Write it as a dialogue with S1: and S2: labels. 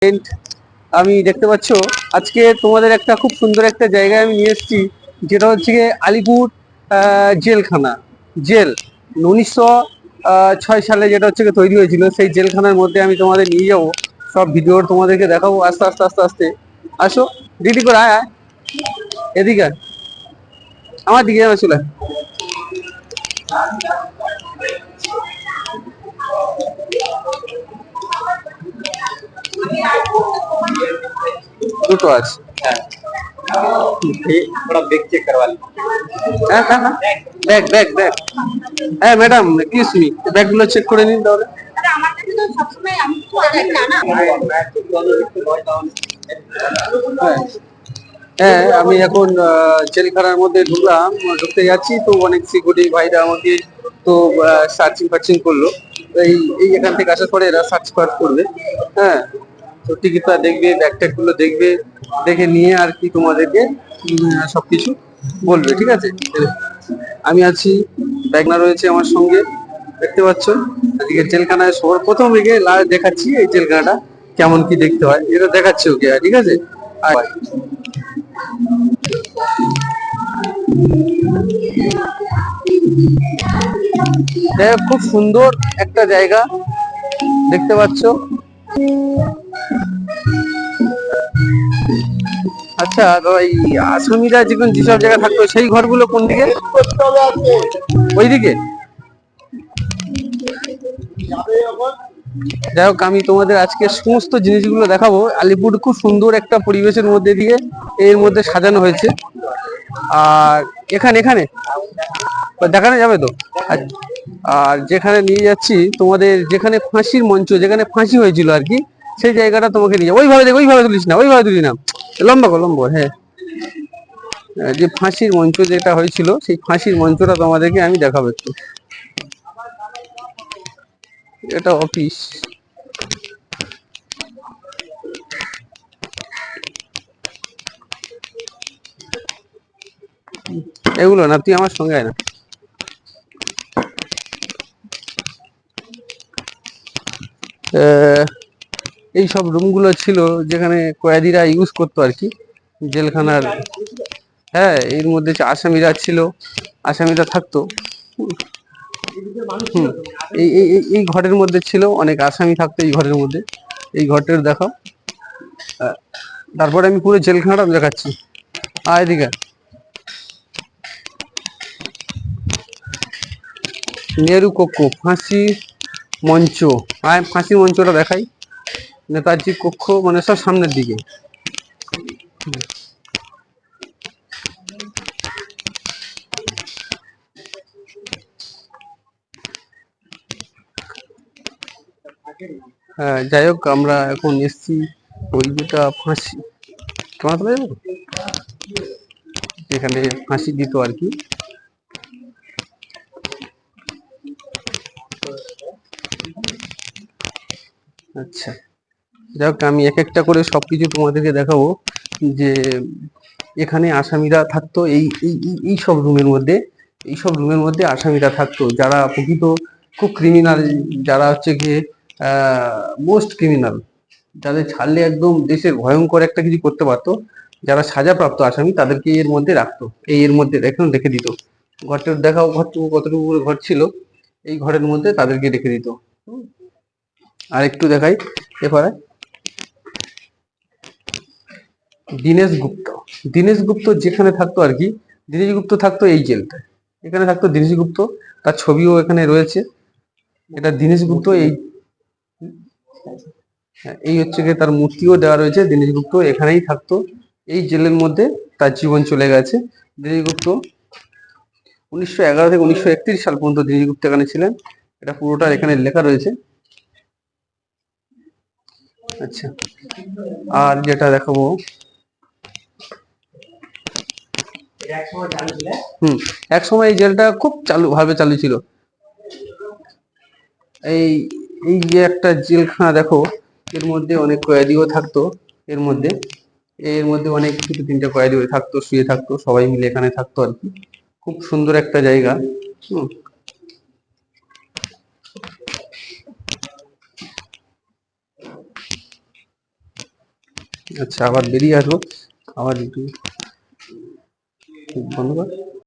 S1: Friend, আমি দেখতে পাচ্ছ আজকে তোমাদের একটা খুব সুন্দর একটা জায়গায় আমি নিয়ে এসেছি, যেটা হচ্ছে গিয়ে আলিপুর জেলখানা। জেল 1906 সালে যেটা হচ্ছে গিয়ে তৈরি হয়েছিল, সেই জেলখানার মধ্যে আমি তোমাদের নিয়ে যাব। সব ভিডিও তোমাদেরকে দেখাবো আস্তে আস্তে আস্তে আস্তে। আসো, রেডি করে আয় আয়, এদিকে আয়, আমার দিকে যাবে, চলে আয়। দুটো আছে।
S2: थोड़ा बैग चेक करवा लीजिए।
S1: হ্যাঁ হ্যাঁ হ্যাঁ, ব্যাগ ব্যাগ ব্যাগ। হ্যাঁ ম্যাডাম, এক্সকিউজ মি, ব্যাগগুলো চেক করে নিন তাহলে। হ্যাঁ হ্যাঁ, আমি এখন জেলখানার মধ্যে ঢুকলাম, ঢুকতে যাচ্ছি তো অনেক সিকিউরিটি ভাইরা আমাকে তো সার্চিং ফার্চিং করলো। তো এই এই এখান থেকে আসার পরে এরা সার্চ ফার্চ করবে। হ্যাঁ, তো টিকিটটা দেখবে, ব্যাগ ট্যাগ গুলো দেখবে, দেখে নিয়ে আর কি তোমাদেরকে সবকিছু বলবে, ঠিক আছে। আমি আছি, ব্যাগনা রয়েছে আমার সঙ্গে, দেখতে পাচ্ছ। আজকে জেলখানায় সবার প্রথম দিকে দেখাচ্ছি এই জেলখানাটা কেমন কি দেখতে হয়, এটা দেখাচ্ছি ওকে, ঠিক আছে। আর খুব সুন্দর একটা জায়গা, দেখতে পাচ্ছ। আচ্ছা, তো এই আসামিরা যেসব জায়গায় থাকতো সেই ঘরগুলো কোন দিকে? ওইদিকে। যাই হোক, আমি তোমাদের আজকে সমস্ত জিনিসগুলো দেখাবো। আলিপুর খুব সুন্দর একটা পরিবেশের মধ্যে দিয়ে এর মধ্যে সাজানো হয়েছে। আর এখানে এখানে দেখানো যাবে তো। আর যেখানে নিয়ে যাচ্ছি তোমাদের, যেখানে ফাঁসির মঞ্চ, যেখানে ফাঁসি হয়েছিল আর কি, সেই জায়গাটা তোমাকে নিয়ে যাবো। ওইভাবে দেখ, ওইভাবে তুলিস না, ওইভাবে তুলি না, লম্বা কর, লম্বা। হ্যাঁ, যে ফাঁসির মঞ্চ যেটা হয়েছিল, সেই ফাঁসির মঞ্চটা তোমাদেরকে আমি দেখাবো একটু। এটা অফিস। এগুলো না, তুই আমার সঙ্গে আয় না। এই সব রুমগুলো ছিল যেখানে কয়েদিরা ইউজ করতো আর কি, জেলখানার। হ্যাঁ, এর মধ্যে যে আসামিরা ছিল, আসামিরা থাকতো। হুম, এই এই এই- এই ঘরের মধ্যে ছিল অনেক আসামি থাকতো এই ঘরের মধ্যে। এই ঘরটার দেখো। তারপরে আমি পুরো জেলখানাটা দেখাচ্ছি। এদিকে নেহরু কক্ষ, ফাঁসি মঞ্চ। ফাঁসি মঞ্চটা দেখাই। নেতাজি কক্ষ মানে সব সামনের দিকে। হ্যাঁ, যাই হোক, আমরা এখন এসছি ওই যেটা ফাঁসি, তোমার তো যাবো, এখানে ফাঁসি দিত আর কি। আচ্ছা, যাই হোক, আমি এক একটা করে সবকিছু তোমাদেরকে দেখাবো। যে এখানে আসামিরা থাকতো এই এই এই- এই সব রুমের মধ্যে। এই সব রুমের মধ্যে আসামিরা থাকতো যারা প্রকৃত খুব ক্রিমিনাল, যারা হচ্ছে গিয়ে মোস্ট ক্রিমিনাল, যাদের ছাড়লে একদম দেশের ভয়ঙ্কর একটা কিছু করতে পারতো, যারা সাজাপ্রাপ্ত আসামি, তাদেরকে এর মধ্যে রাখতো। এর মধ্যে এখন রেখে দিত। ঘরটা দেখাও, ঘরটুকু কতটুকু করে ঘর ছিল, এই ঘরের মধ্যে তাদেরকে রেখে দিত। আর একটু দেখাই এবারে। দীনেশ গুপ্ত, দীনেশ গুপ্ত যেখানে থাকতো আর কি, দীনেশ গুপ্ত থাকতো এই জেলটায়। এখানে থাকতো দীনেশ গুপ্ত, তার ছবিও এখানে রয়েছে। এটা দীনেশ গুপ্ত, এই এই হচ্ছে গিয়ে তার মূর্তিও দেওয়া রয়েছে। দীনেশ গুপ্ত এখানেই থাকতো, এই জেলের মধ্যে তার জীবন চলে গেছে। দীনেশ গুপ্ত 1911 থেকে 1931 সাল পর্যন্ত দীনেশ গুপ্ত এখানে ছিলেন। এটা পুরোটা এখানে লেখা রয়েছে। আচ্ছা, আর যেটা দেখাবো, এক সময় এই জেলটা খুব ভাবে চালু ছিল। এই এই যে একটা জেলখানা দেখো, এর মধ্যে অনেক কয়েদিও থাকতো। এর মধ্যে এর মধ্যে অনেক দুটো তিনটে কয়েদি থাকতো, শুয়ে থাকতো, সবাই মিলে এখানে থাকতো আর কি। খুব সুন্দর একটা জায়গা। হুম, আচ্ছা, আবার বেরিয়ে আসবো, আবার একটু বন্ধ কর।